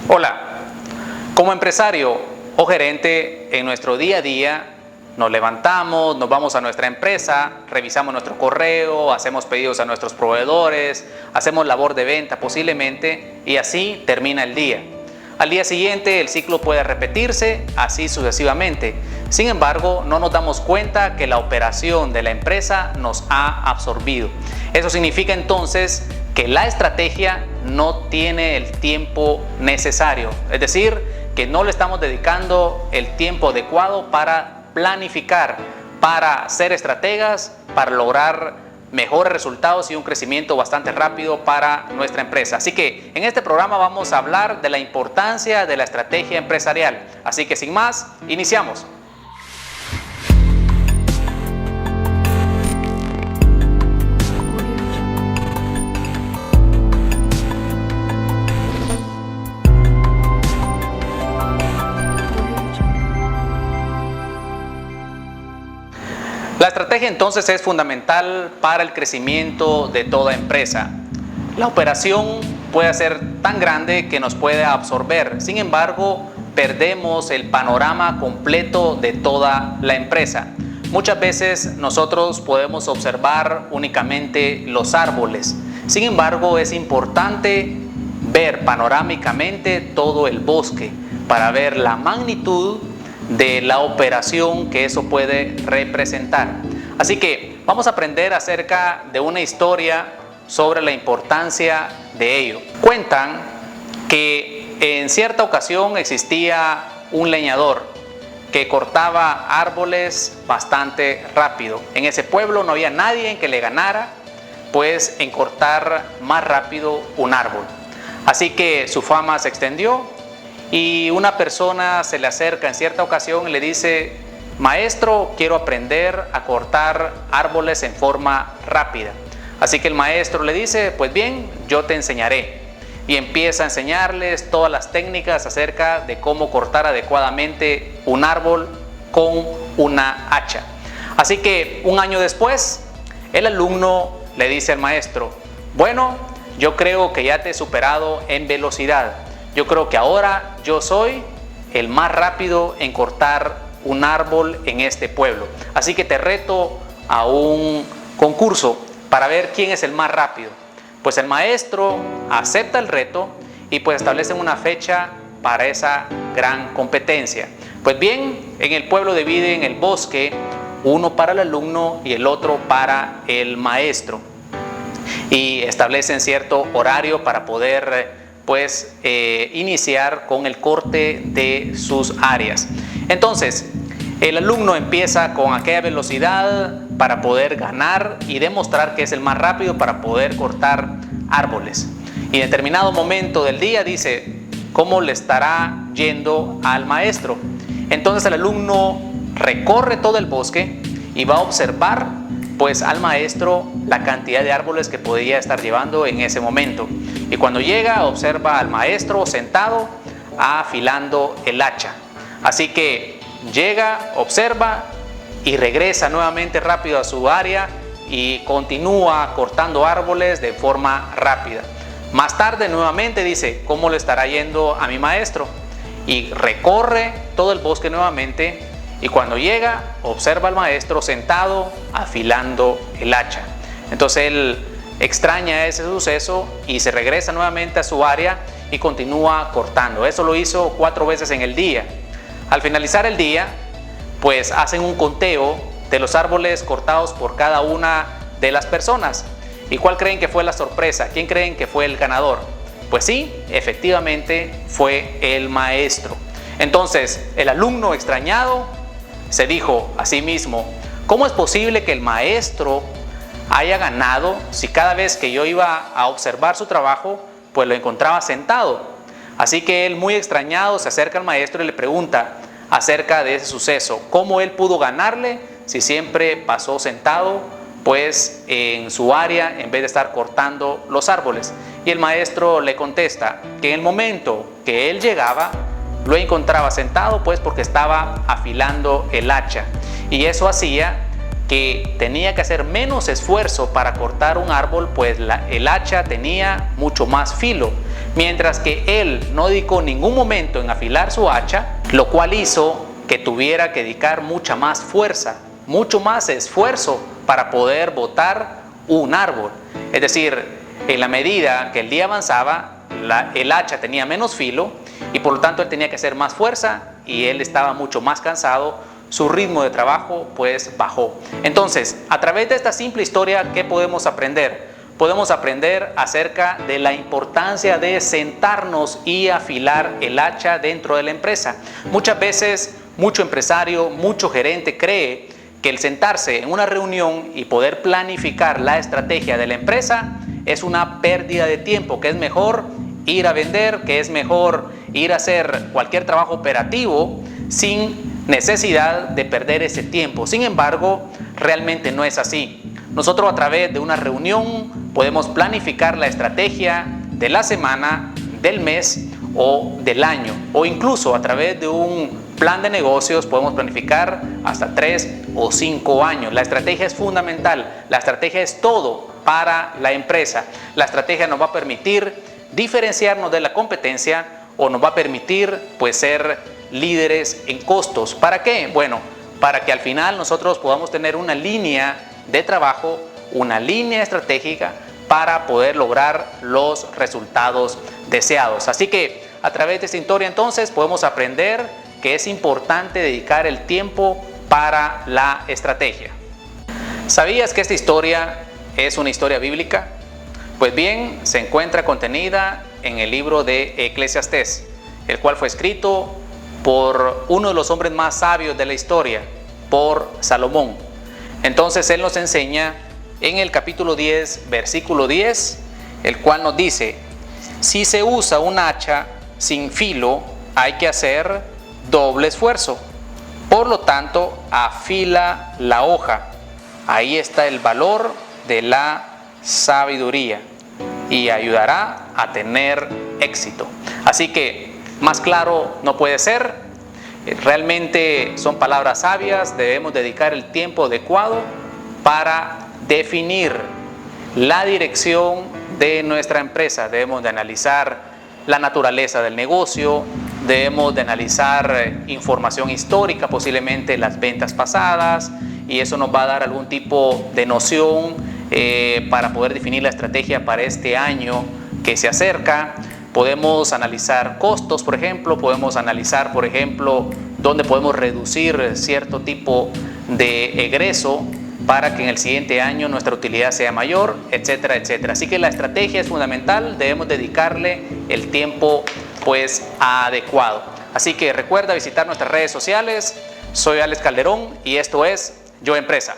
Hola, como empresario o gerente en nuestro día a día nos levantamos, nos vamos a nuestra empresa, revisamos nuestro correo, hacemos pedidos a nuestros proveedores, hacemos labor de venta posiblemente y así termina el día. Al día siguiente el ciclo puede repetirse, así sucesivamente. Sin embargo, no nos damos cuenta que la operación de la empresa nos ha absorbido. Eso significa entonces que la estrategia no tiene el tiempo necesario, es decir, que no le estamos dedicando el tiempo adecuado para planificar, para ser estrategas, para lograr mejores resultados y un crecimiento bastante rápido para nuestra empresa. Así que en este programa vamos a hablar de la importancia de la estrategia empresarial. Así que sin más, iniciamos. La estrategia entonces es fundamental para el crecimiento de toda empresa. La operación puede ser tan grande que nos puede absorber, sin embargo, perdemos el panorama completo de toda la empresa. Muchas veces nosotros podemos observar únicamente los árboles, sin embargo, es importante ver panorámicamente todo el bosque para ver la magnitud de la operación que eso puede representar. Así que vamos a aprender acerca de una historia sobre la importancia de ello. Cuentan que en cierta ocasión existía un leñador que cortaba árboles bastante rápido. En ese pueblo no había nadie que le ganara pues en cortar más rápido un árbol. Así que su fama se extendió y una persona se le acerca en cierta ocasión y le dice: maestro, quiero aprender a cortar árboles en forma rápida. Así que el maestro le dice: pues bien, yo te enseñaré. Y empieza a enseñarles todas las técnicas acerca de cómo cortar adecuadamente un árbol con una hacha. Así que un año después, el alumno le dice al maestro: bueno, yo creo que ya te he superado en velocidad. Yo creo que ahora yo soy el más rápido en cortar un árbol en este pueblo. Así que te reto a un concurso para ver quién es el más rápido. Pues el maestro acepta el reto y pues establecen una fecha para esa gran competencia. Pues bien, en el pueblo dividen el bosque, uno para el alumno y el otro para el maestro. Y establecen cierto horario para poder iniciar con el corte de sus áreas. Entonces, el alumno empieza con aquella velocidad para poder ganar y demostrar que es el más rápido para poder cortar árboles. Y en determinado momento del día dice cómo le estará yendo al maestro. Entonces el alumno recorre todo el bosque y va a observar pues al maestro la cantidad de árboles que podía estar llevando en ese momento. Y cuando llega, observa al maestro sentado afilando el hacha. Así que llega, observa y regresa nuevamente rápido a su área y continúa cortando árboles de forma rápida. Más tarde nuevamente dice cómo le estará yendo a mi maestro y recorre todo el bosque nuevamente y cuando llega observa al maestro sentado afilando el hacha. Entonces él extraña ese suceso y se regresa nuevamente a su área y continúa cortando. Eso lo hizo 4 veces en el día. Al finalizar el día, pues hacen un conteo de los árboles cortados por cada una de las personas. ¿Y cuál creen que fue la sorpresa? ¿Quién creen que fue el ganador? Pues sí, efectivamente fue el maestro. Entonces, el alumno extrañado se dijo a sí mismo: ¿cómo es posible que el maestro haya ganado si cada vez que yo iba a observar su trabajo pues lo encontraba sentado? Así que él, muy extrañado, se acerca al maestro y le pregunta acerca de ese suceso, cómo él pudo ganarle si siempre pasó sentado pues en su área en vez de estar cortando los árboles. Y el maestro le contesta que en el momento que él llegaba lo encontraba sentado pues porque estaba afilando el hacha, y eso hacía que tenía que hacer menos esfuerzo para cortar un árbol, pues el hacha tenía mucho más filo. mientras que él no dedicó ningún momento en afilar su hacha, lo cual hizo que tuviera que dedicar mucha más fuerza, mucho más esfuerzo para poder botar un árbol. Es decir, en la medida que el día avanzaba, el hacha tenía menos filo y por lo tanto él tenía que hacer más fuerza y él estaba mucho más cansado, su ritmo de trabajo pues bajó. Entonces, a través de esta simple historia, ¿qué podemos aprender? Podemos aprender acerca de la importancia de sentarnos y afilar el hacha dentro de la empresa. Muchas veces, mucho empresario, mucho gerente cree que el sentarse en una reunión y poder planificar la estrategia de la empresa es una pérdida de tiempo, que es mejor ir a vender, que es mejor ir a hacer cualquier trabajo operativo sin necesidad de perder ese tiempo. Sin embargo, realmente no es así. Nosotros a través de una reunión podemos planificar la estrategia de la semana, del mes o del año, o incluso a través de un plan de negocios podemos planificar hasta 3 o 5 años. La estrategia es fundamental, la estrategia es todo para la empresa. La estrategia nos va a permitir diferenciarnos de la competencia o nos va a permitir pues ser líderes en costos. ¿Para qué? Bueno, para que al final nosotros podamos tener una línea de trabajo, una línea estratégica para poder lograr los resultados deseados. Así que a través de esta historia entonces podemos aprender que es importante dedicar el tiempo para la estrategia. ¿Sabías que esta historia es una historia bíblica? Pues bien, se encuentra contenida en el libro de Eclesiastés, el cual fue escrito por uno de los hombres más sabios de la historia, por Salomón. Entonces él nos enseña en el capítulo 10, versículo 10, el cual nos dice: si se usa un hacha sin filo, hay que hacer doble esfuerzo. Por lo tanto, afila la hoja. Ahí está el valor de la sabiduría y ayudará a tener éxito. Así que más claro no puede ser. Realmente son palabras sabias. Debemos dedicar el tiempo adecuado para definir la dirección de nuestra empresa. Debemos de analizar la naturaleza del negocio, debemos de analizar información histórica, posiblemente las ventas pasadas, y eso nos va a dar algún tipo de noción para poder definir la estrategia para este año que se acerca. Podemos analizar costos, por ejemplo, podemos analizar, por ejemplo, dónde podemos reducir cierto tipo de egreso para que en el siguiente año nuestra utilidad sea mayor, etcétera, etcétera. Así que la estrategia es fundamental, debemos dedicarle el tiempo pues adecuado. Así que recuerda visitar nuestras redes sociales. Soy Alex Calderón y esto es Yo Empresa.